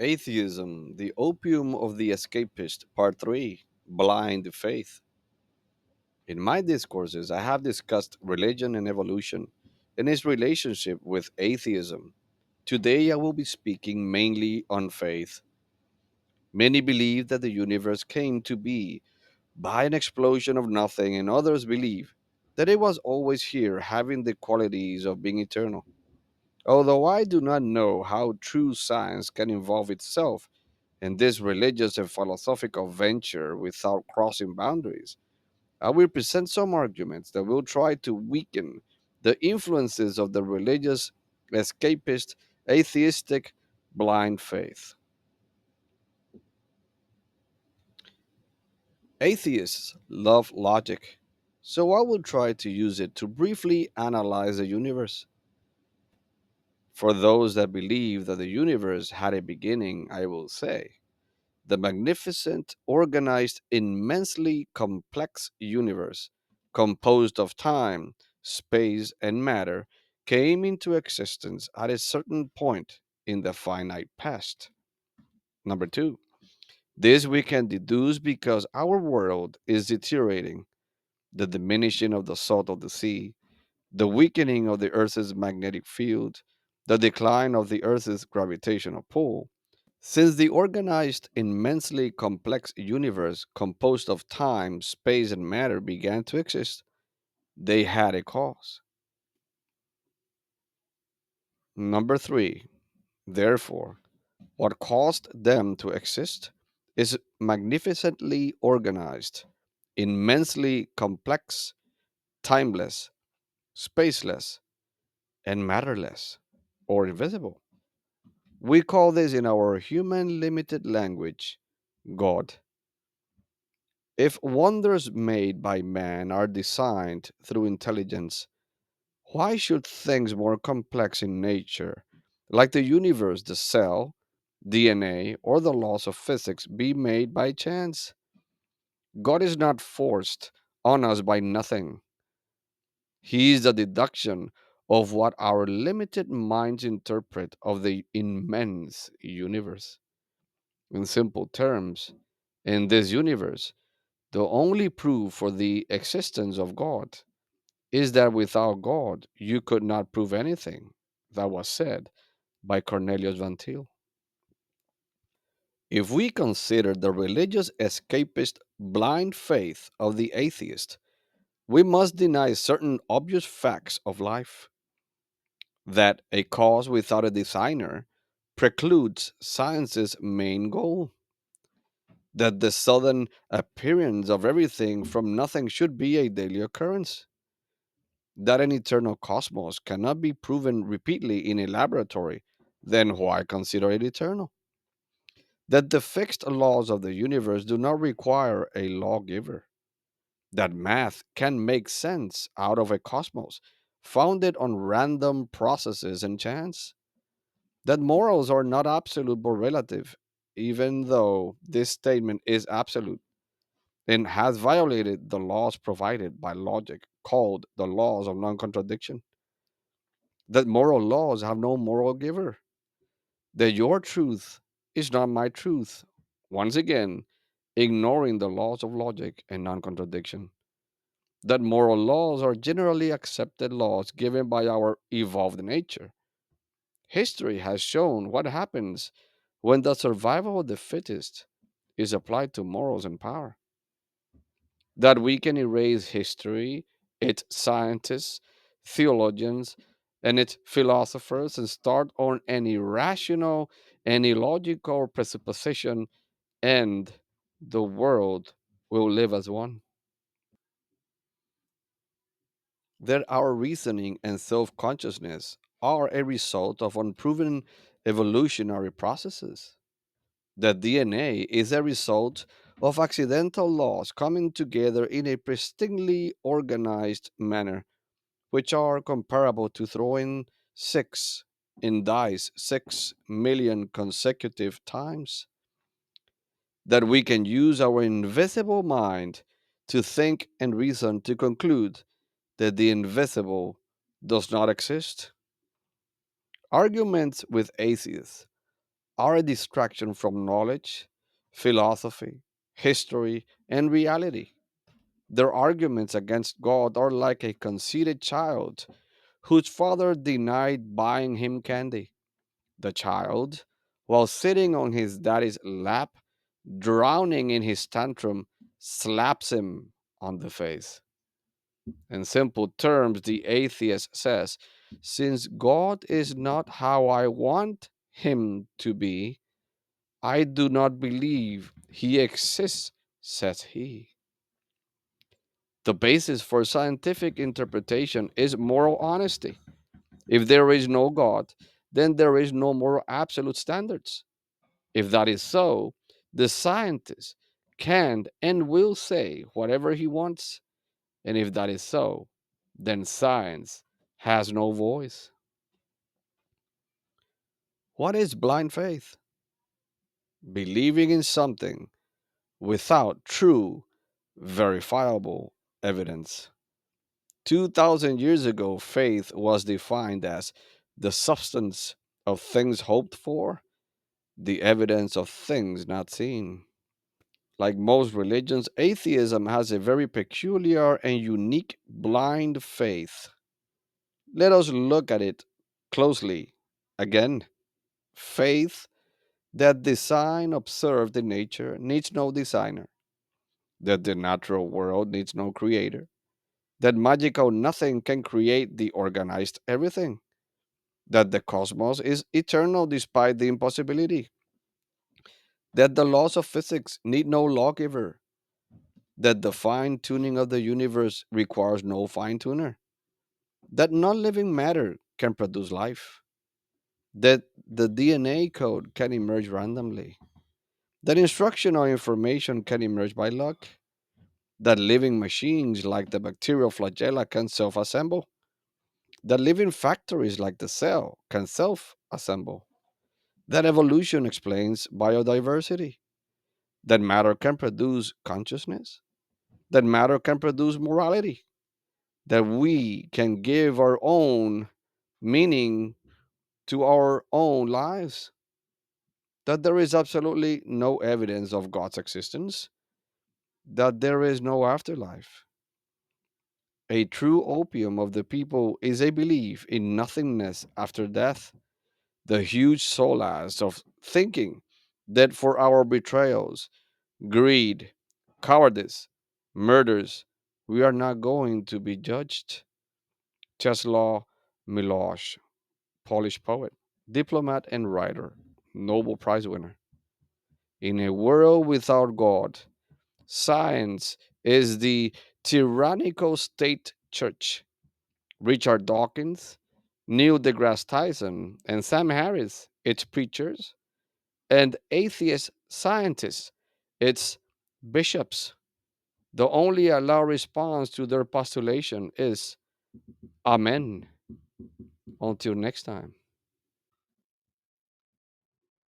Atheism, the Opium of the Escapist, Part 3 Blind Faith. In my discourses, I have discussed religion and evolution and its relationship with atheism. Today, I will be speaking mainly on faith. Many believe that the universe came to be by an explosion of nothing, and others believe that it was always here, having the qualities of being eternal. Although I do not know how true science can involve itself in this religious and philosophical venture without crossing boundaries, I will present some arguments that will try to weaken the influences of the religious, escapist, atheistic, blind faith. Atheists love logic, so I will try to use it to briefly analyze the universe. For those that believe that the universe had a beginning, I will say, the magnificent, organized, immensely complex universe, composed of time, space, and matter, came into existence at a certain point in the finite past. Number two, this we can deduce because our world is deteriorating, the diminishing of the salt of the sea, the weakening of the Earth's magnetic field, the decline of the Earth's gravitational pull. Since the organized, immensely complex universe composed of time, space, and matter began to exist, they had a cause. Number three, therefore, what caused them to exist is magnificently organized, immensely complex, timeless, spaceless, and matterless, or invisible. We call this in our human limited language God. If wonders made by man are designed through intelligence, why should things more complex in nature, like the universe, the cell, DNA, or the laws of physics, be made by chance? God is not forced on us by nothing. He is the deduction of what our limited minds interpret of the immense universe. In simple terms, in this universe, the only proof for the existence of God is that without God, you could not prove anything. That was said by Cornelius Van Til. If we consider the religious escapist blind faith of the atheist, we must deny certain obvious facts of life. That a cause without a designer precludes science's main goal. That the sudden appearance of everything from nothing should be a daily occurrence. That an eternal cosmos cannot be proven repeatedly in a laboratory, then why consider it eternal? That the fixed laws of the universe do not require a lawgiver. That math can make sense out of a cosmos founded on random processes and chance. That morals are not absolute but relative, even though this statement is absolute and has violated the laws provided by logic, called the laws of non contradiction. That moral laws have no moral giver, that your truth is not my truth. Once again, ignoring the laws of logic and non contradiction. That moral laws are generally accepted laws given by our evolved nature. History has shown what happens when the survival of the fittest is applied to morals and power. That we can erase history, its scientists, theologians, and its philosophers and start on any rational, any logical presupposition, and the world will live as one. That our reasoning and self consciousness are a result of unproven evolutionary processes. That DNA is a result of accidental laws coming together in a pristinely organized manner, which are comparable to throwing six in dice 6 million consecutive times. That we can use our invisible mind to think and reason to conclude that the invisible does not exist. Arguments with atheists are a distraction from knowledge, philosophy, history, and reality. Their arguments against God are like a conceited child whose father denied buying him candy. The child, while sitting on his daddy's lap, drowning in his tantrum, slaps him on the face. In simple terms, the atheist says, since God is not how I want him to be, I do not believe he exists, says he. The basis for scientific interpretation is moral honesty. If there is no God, then there is no moral absolute standards. If that is so, the scientist can and will say whatever he wants. And if that is so, then science has no voice. What is blind faith? Believing in something without true, verifiable evidence. 2,000 years ago, faith was defined as the substance of things hoped for, the evidence of things not seen. Like most religions, atheism has a very peculiar and unique blind faith. Let us look at it closely. Again, faith that design observed in nature needs no designer, that the natural world needs no creator, that magical nothing can create the organized everything, that the cosmos is eternal despite the impossibility, that the laws of physics need no lawgiver, that the fine tuning of the universe requires no fine tuner, that non living matter can produce life, that the DNA code can emerge randomly, that instruction or information can emerge by luck, that living machines like the bacterial flagella can self assemble, that living factories like the cell can self assemble, that evolution explains biodiversity, that matter can produce consciousness, that matter can produce morality, that we can give our own meaning to our own lives, that there is absolutely no evidence of God's existence, that there is no afterlife. A true opium of the people is a belief in nothingness after death, the huge solace of thinking that for our betrayals, greed, cowardice, murders, we are not going to be judged. Czeslaw Milosz, Polish poet, diplomat, and writer, Nobel Prize winner. In a world without God, science is the tyrannical state church. Richard Dawkins, Neil deGrasse Tyson, and Sam Harris, its preachers, and atheist scientists, its bishops. The only allowed response to their postulation is Amen. Until next time.